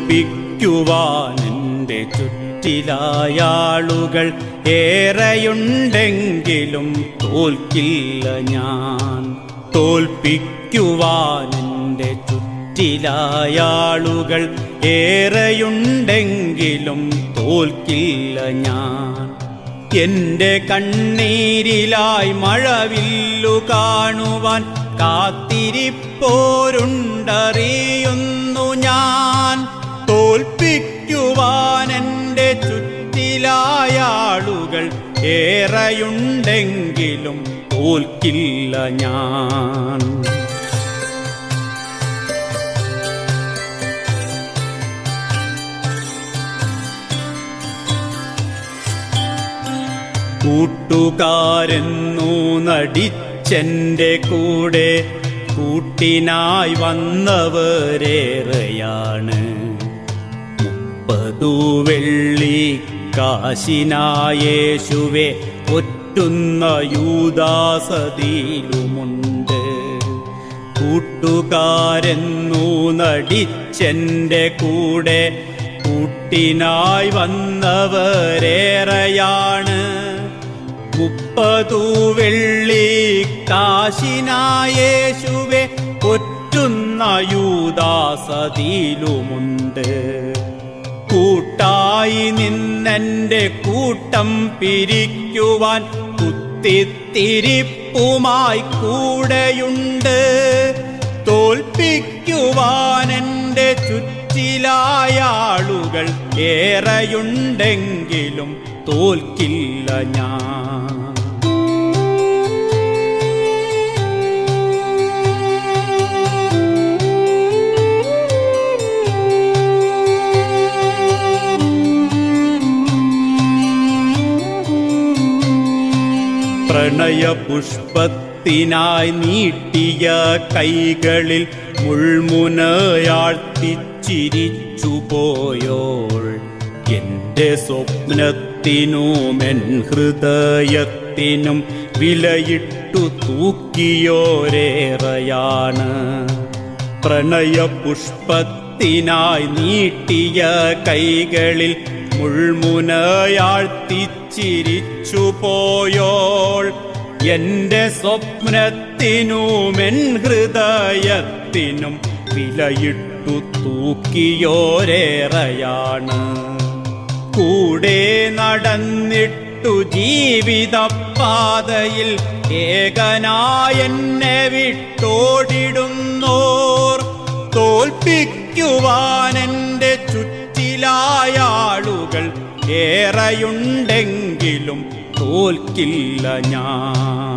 തോൽപ്പിക്കുവാൻ എൻ്റെ ചുറ്റിലായാളുകൾ ഏറെയുണ്ടെങ്കിലും തോൽക്കില്ല ഞാൻ. തോൽപ്പിക്കുവാൻ എൻ്റെ ചുറ്റിലായാളുകൾ ഏറെയുണ്ടെങ്കിലും തോൽക്കില്ല ഞാൻ. എൻ്റെ കണ്ണീരിലായി മഴവില്ലു കാണുവാൻ കാത്തിരിപ്പോരുണ്ടറിയുന്നു ഞാൻ. തോൽപ്പിക്കുവാൻ എൻ്റെ ചുറ്റിലായാളുകൾ ഏറെയുണ്ടെങ്കിലും തോൽക്കില്ല ഞാൻ. കൂട്ടുകാരെന്നു നടിച്ചെൻ്റെ കൂടെ കൂട്ടിനായി വന്നവരേറെയാണ്. 30 വെള്ളിക്കാശിനായേശുവെ ഒറ്റുന്ന യൂദാസതിയിലുമുണ്ട്. കൂട്ടുകാരെന്നു നടിച്ചെൻ്റെ കൂടെ കൂട്ടിനായി വന്നവരേറെയാണ്. 30 വെള്ളിക്കാശിനായേശുവെ ഒറ്റുന്ന യൂദാസതിയിലുമുണ്ട്. കൂട്ടായി നിന്നെൻ്റെ കൂട്ടം പിരിക്കുവാൻ കുത്തിത്തിരിപ്പുമായി കൂടെയുണ്ട്. തോൽപ്പിക്കുവാൻ എൻ്റെ ചുറ്റിലായാളുകൾ ഏറെയുണ്ടെങ്കിലും തോൽക്കില്ല ഞാൻ. പ്രണയപുഷ്പത്തിനായി നീട്ടിയ കൈകളിൽ മുൾമുനയാഴ്ത്തിച്ചിരിച്ചുപോയോൾ എൻ്റെ സ്വപ്നത്തിനും എൻ ഹൃദയത്തിനും വിലയിട്ടു തൂക്കിയോരേറെയാണ്. പ്രണയപുഷ്പത്തിനായി നീട്ടിയ കൈകളിൽ മുൾമുനയാഴ്ത്തിച്ചിരിച്ചുപോയോൾ എൻ്റെ സ്വപ്നത്തിനും എൻ ഹൃദയത്തിനും വിലയിട്ടു തൂക്കിയോരേറെയാണ്. കൂടെ നടന്നിട്ടു ജീവിതപാതയിൽ ഏകനായെന്നെ വിട്ടോടിടുന്നോർ തോൽപ്പിക്കുവാൻ എൻ്റെ ചുറ്റിലായാളുകൾ ഏറെയുണ്ടെങ്കിലും തോൽക്കില്ല ഞാൻ.